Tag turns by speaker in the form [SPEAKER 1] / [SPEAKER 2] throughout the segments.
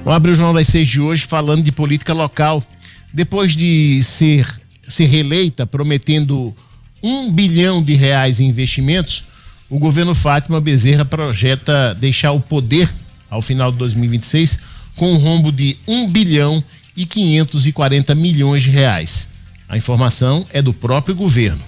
[SPEAKER 1] Vamos abrir o Jornal das 6 de hoje falando de política local. Depois de ser reeleita, prometendo R$1 bilhão em investimentos, o governo Fátima Bezerra projeta deixar o poder ao final de 2026 com um rombo de R$1 bilhão e 540 milhões de reais. A informação é do próprio governo.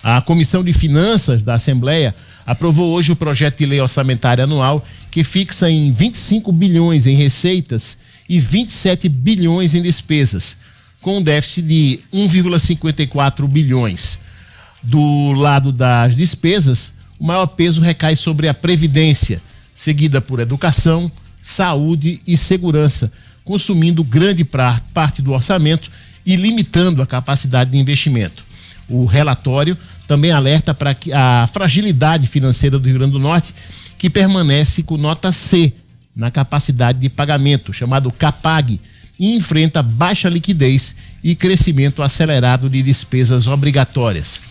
[SPEAKER 1] A Comissão de Finanças da Assembleia aprovou hoje o projeto de lei orçamentária anual que fixa em 25 bilhões em receitas e 27 bilhões em despesas, com um déficit de 1,54 bilhões. Do lado das despesas, o maior peso recai sobre a Previdência, seguida por educação, saúde e segurança, consumindo grande parte do orçamento e limitando a capacidade de investimento. O relatório também alerta para a fragilidade financeira do Rio Grande do Norte, que permanece com nota C na capacidade de pagamento, chamado CAPAG, e enfrenta baixa liquidez e crescimento acelerado de despesas obrigatórias.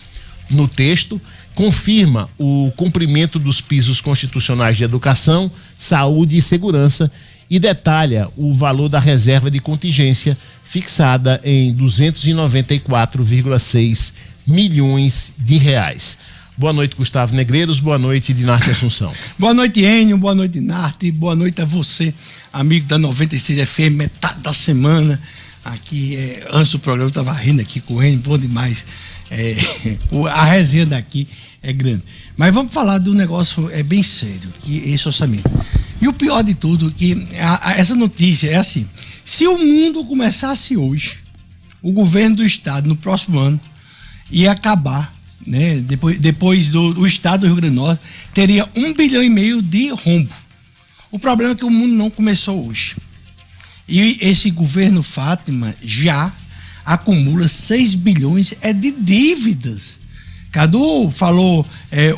[SPEAKER 1] No texto, confirma o cumprimento dos pisos constitucionais de educação, saúde e segurança e detalha o valor da reserva de contingência fixada em 294,6 milhões de reais. Boa noite, Gustavo Negreiros. Boa noite, Dinarte Assunção.
[SPEAKER 2] Boa noite, Enio. Boa noite, Dinarte. Boa noite a você, amigo da 96 FM, metade da semana. Aqui, antes do programa, eu estava rindo aqui com o Enio, bom demais. A resenha daqui é grande. Mas vamos falar do negócio bem sério, que é esse orçamento. E o pior de tudo, que essa notícia é assim: se o mundo começasse hoje, o governo do estado, no próximo ano, ia acabar, né? Depois do estado do Rio Grande do Norte, teria 1,5 bilhão de rombo. O problema é que o mundo não começou hoje. E esse governo Fátima já acumula 6 bilhões de dívidas. Cadu falou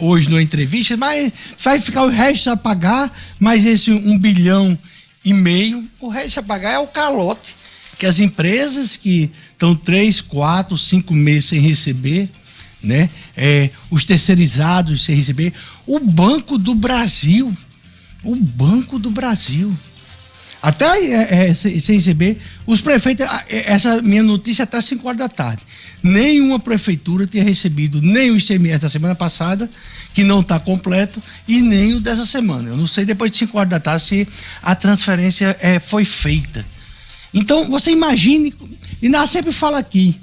[SPEAKER 2] hoje numa entrevista, mas vai ficar o resto a pagar, mas esse 1,5 bilhão, o resto a pagar é o calote que as empresas que estão 3, 4, 5 meses sem receber, né? Os terceirizados sem receber, o Banco do Brasil, até sem receber, os prefeitos, essa minha notícia até 5 horas da tarde, nenhuma prefeitura tinha recebido nem o ICMS da semana passada, que não está completo, e nem o dessa semana. Eu não sei depois de 5 horas da tarde se a transferência foi feita. Então, você imagine, e nós sempre fala aqui,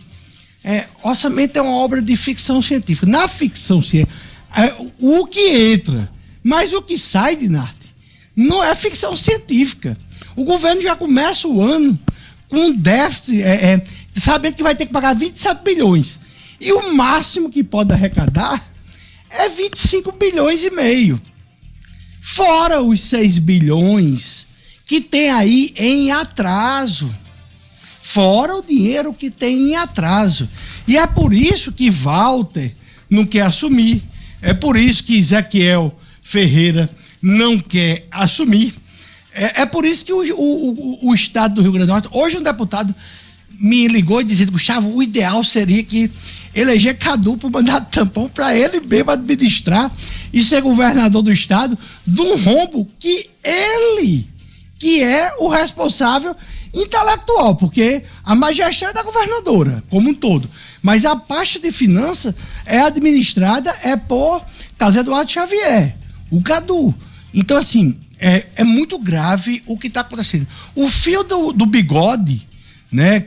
[SPEAKER 2] orçamento é uma obra de ficção científica. Na ficção científica, o que entra, mas o que sai, Dinarte, não é ficção científica. O governo já começa o ano com um déficit, sabendo que vai ter que pagar 27 bilhões. E o máximo que pode arrecadar é 25 bilhões e meio. Fora os 6 bilhões que tem aí em atraso. Fora o dinheiro que tem em atraso. E é por isso que Walter não quer assumir. É por isso que Ezequiel Ferreira não quer assumir. É por isso que o estado do Rio Grande do Norte, hoje um deputado me ligou dizendo: Gustavo, o ideal seria que eleger Cadu para o mandato tampão para ele mesmo administrar e ser governador do estado de um rombo que ele, que é o responsável intelectual, porque a má gestão é da governadora, como um todo. Mas a parte de finanças é administrada por Carlos Eduardo Xavier, o Cadu. Então, assim, é muito grave o que está acontecendo. O fio do bigode, né,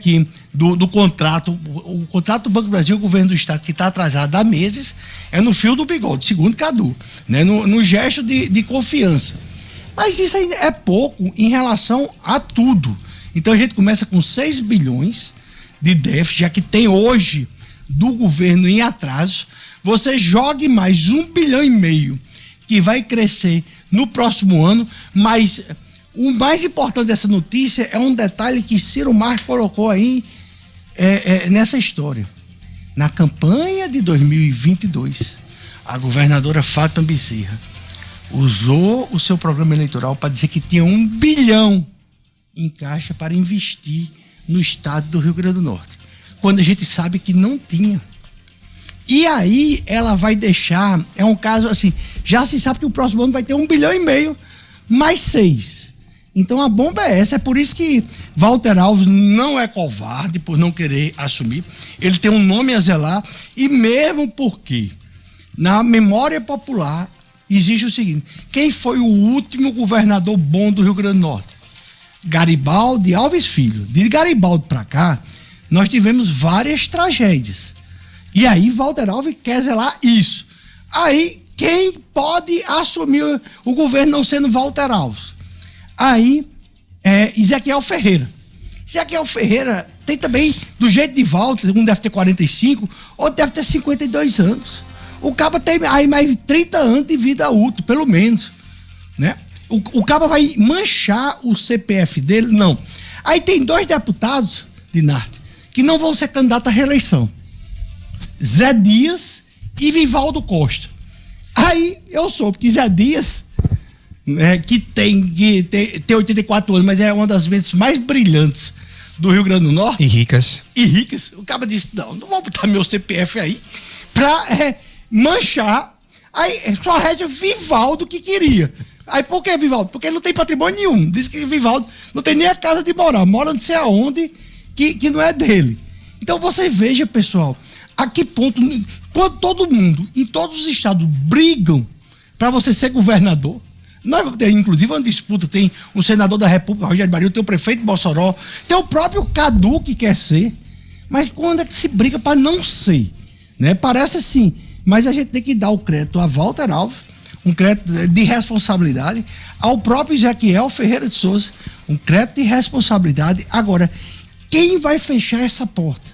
[SPEAKER 2] do contrato, o contrato do Banco do Brasil, o governo do estado, que está atrasado há meses, é no fio do bigode, segundo Cadu, né, no gesto de confiança. Mas isso ainda é pouco em relação a tudo. Então a gente começa com 6 bilhões de déficit, já que tem hoje do governo em atraso. Você jogue mais 1,5 bilhão, que vai crescer no próximo ano, mas o mais importante dessa notícia é um detalhe que Ciro Marques colocou aí nessa história. Na campanha de 2022, a governadora Fátima Bezerra usou o seu programa eleitoral para dizer que tinha 1 bilhão em caixa para investir no estado do Rio Grande do Norte, quando a gente sabe que não tinha. E aí ela vai deixar, é um caso assim, já se sabe que o próximo ano vai ter 1,5 bilhão mais 6. Então a bomba é essa, é por isso que Walter Alves não é covarde por não querer assumir. Ele tem um nome a zelar, e mesmo porque na memória popular existe o seguinte: quem foi o último governador bom do Rio Grande do Norte? Garibaldi Alves Filho. De Garibaldi para cá, nós tivemos várias tragédias. E aí Walter Alves quer zelar isso. Aí quem pode assumir o governo não sendo Walter Alves? Aí Ezequiel Ferreira. Ezequiel Ferreira tem também, do jeito de Walter, um deve ter 45, outro deve ter 52 anos. O caba tem aí mais 30 anos de vida útil, pelo menos, né? O caba vai manchar o CPF dele? Não. Aí tem 2 deputados, Dinarte, que não vão ser candidatos à reeleição: Zé Dias e Vivaldo Costa. Aí eu soube que Zé Dias, que tem 84 anos, mas é uma das mentes mais brilhantes do Rio Grande do Norte.
[SPEAKER 3] E ricas.
[SPEAKER 2] O cara disse: não vou botar meu CPF aí pra manchar. Aí só resta Vivaldo que queria. Aí por que Vivaldo? Porque ele não tem patrimônio nenhum. Diz que Vivaldo não tem nem a casa de morar, mora não sei aonde, que não é dele. Então você veja, pessoal, a que ponto, quando todo mundo, em todos os estados, brigam para você ser governador. Nós vamos ter, inclusive, uma disputa. Tem um senador da República, Rogério Baril, tem o prefeito de Mossoró, tem o próprio Cadu que quer ser. Mas quando é que se briga para não ser? Né? Parece assim. Mas a gente tem que dar o crédito a Walter Alves, um crédito de responsabilidade, ao próprio Ezequiel Ferreira de Souza, um crédito de responsabilidade. Agora, quem vai fechar essa porta?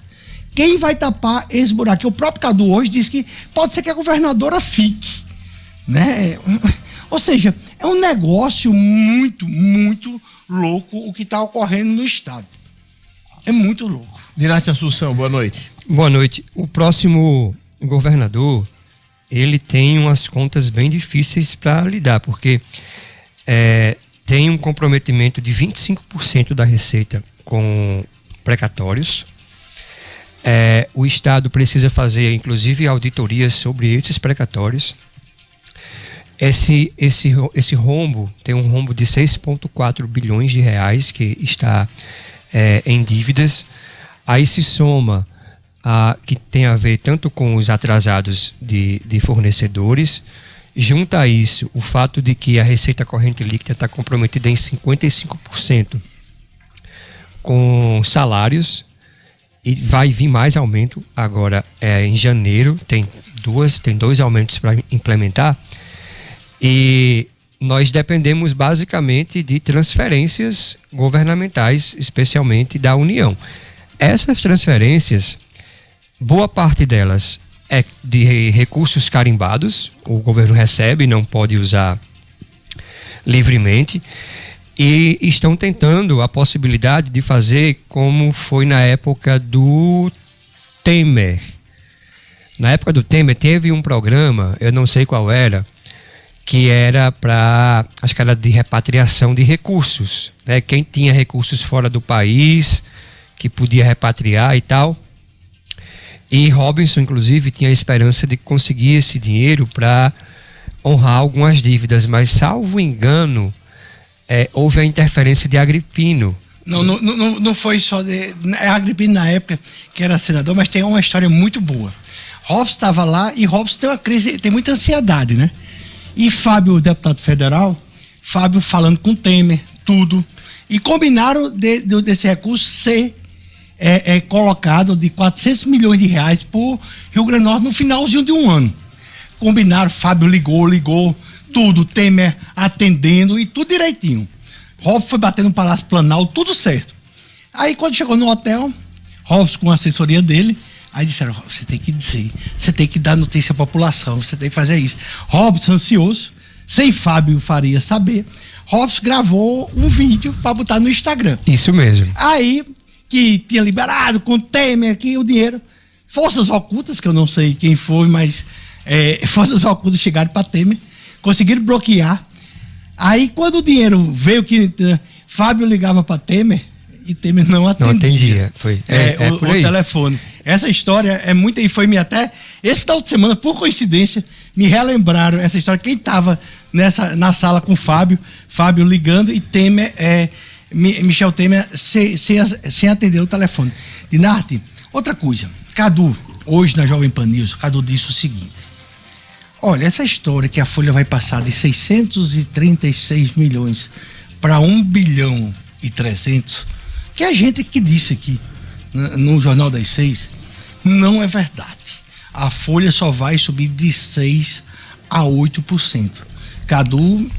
[SPEAKER 2] Quem vai tapar esse buraco? O próprio Cadu hoje disse que pode ser que a governadora fique, né? Ou seja, é um negócio muito, muito louco o que está ocorrendo no estado. É muito louco.
[SPEAKER 1] Dinarte Assunção, boa noite.
[SPEAKER 3] Boa noite. O próximo governador, ele tem umas contas bem difíceis para lidar, porque tem um comprometimento de 25% da receita com precatórios. O Estado precisa fazer, inclusive, auditorias sobre esses precatórios. Esse rombo, tem um rombo de 6,4 bilhões de reais que está em dívidas. Aí se soma que tem a ver tanto com os atrasados de fornecedores, junta a isso o fato de que a receita corrente líquida está comprometida em 55% com salários, e vai vir mais aumento agora em janeiro, tem 2 aumentos para implementar, e nós dependemos basicamente de transferências governamentais, especialmente da União. Essas transferências, boa parte delas é de recursos carimbados, o governo recebe, não pode usar livremente, e estão tentando a possibilidade de fazer como foi na época do Temer. Na época do Temer teve um programa, eu não sei qual era, que era para, acho que era de repatriação de recursos, né? Quem tinha recursos fora do país, que podia repatriar e tal. E Robinson, inclusive, tinha a esperança de conseguir esse dinheiro para honrar algumas dívidas, mas, salvo engano, houve a interferência de Agripino.
[SPEAKER 2] Não foi só Agripino na época, que era senador, mas tem uma história muito boa. Robson estava lá e Robson tem uma crise, tem muita ansiedade, né? E Fábio, deputado federal, Fábio falando com Temer, tudo, e combinaram desse recurso ser colocado de 400 milhões de reais por Rio Grande do Norte no finalzinho de um ano. Combinaram, Fábio ligou, tudo, Temer atendendo e tudo direitinho. Robson foi batendo no Palácio Planalto, tudo certo. Aí quando chegou no hotel, Robson com a assessoria dele, aí disseram: você tem que dizer, você tem que dar notícia à população, você tem que fazer isso. Robson, ansioso, sem Fábio Faria saber, Robson gravou um vídeo para botar no Instagram.
[SPEAKER 3] Isso mesmo.
[SPEAKER 2] Aí, que tinha liberado com Temer aqui o dinheiro, forças ocultas, que eu não sei quem foi, mas forças ocultas chegaram para Temer, conseguiram bloquear. Aí quando o dinheiro veio, que Fábio ligava para Temer e Temer não atendia.
[SPEAKER 3] Não atendia, foi.
[SPEAKER 2] O telefone. Essa história é muito, e foi até esse final de semana, por coincidência, me relembraram essa história. Quem estava na sala com o Fábio ligando e Temer, Michel Temer sem atender o telefone. Dinarte, outra coisa, Cadu, hoje na Jovem Pan News, Cadu disse o seguinte: olha, essa história que a Folha vai passar de 636 milhões para 1 bilhão e 300, que a gente que disse aqui no Jornal das 6, não é verdade. A Folha só vai subir de 6% a 8%. Cadu,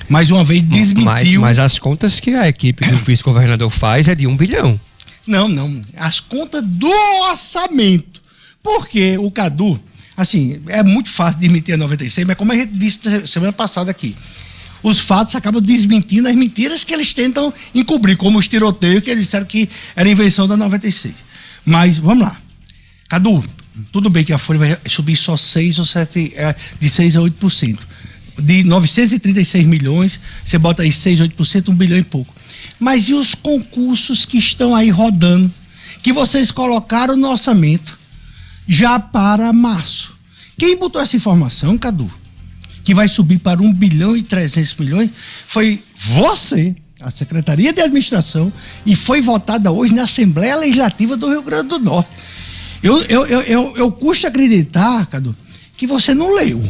[SPEAKER 2] mais uma vez, desmentiu.
[SPEAKER 3] Mas as contas que a equipe do vice-governador faz é de 1 bilhão.
[SPEAKER 2] Não. As contas do orçamento. Porque o Cadu, assim, é muito fácil desmentir a 96, mas como a gente disse semana passada aqui, os fatos acabam desmentindo as mentiras que eles tentam encobrir, como os tiroteios que eles disseram que era invenção da 96. Mas, vamos lá. Cadu, tudo bem que a Folha vai subir só 6 ou 7, de 6 a 8%. De 936 milhões, você bota aí 6, 8%, 1 bilhão e pouco. Mas e os concursos que estão aí rodando, que vocês colocaram no orçamento já para março? Quem botou essa informação, Cadu, que vai subir para 1 bilhão e 300 milhões, foi você, a Secretaria de Administração, e foi votada hoje na Assembleia Legislativa do Rio Grande do Norte. Eu custo acreditar, Cadu, que você não leu.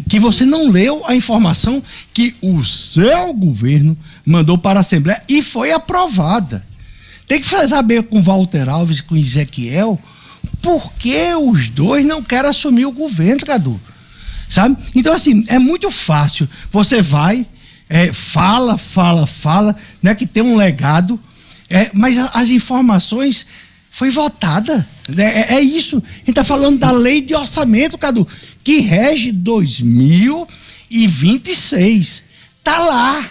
[SPEAKER 2] Que você não leu a informação que o seu governo mandou para a Assembleia e foi aprovada. Tem que saber com Walter Alves e com Ezequiel por que os dois não querem assumir o governo, Cadu. Sabe? Então, assim, é muito fácil. Você vai, fala, né, que tem um legado, mas as informações foi votada. É isso. A gente está falando da lei de orçamento, Cadu, que rege 2026. Tá lá.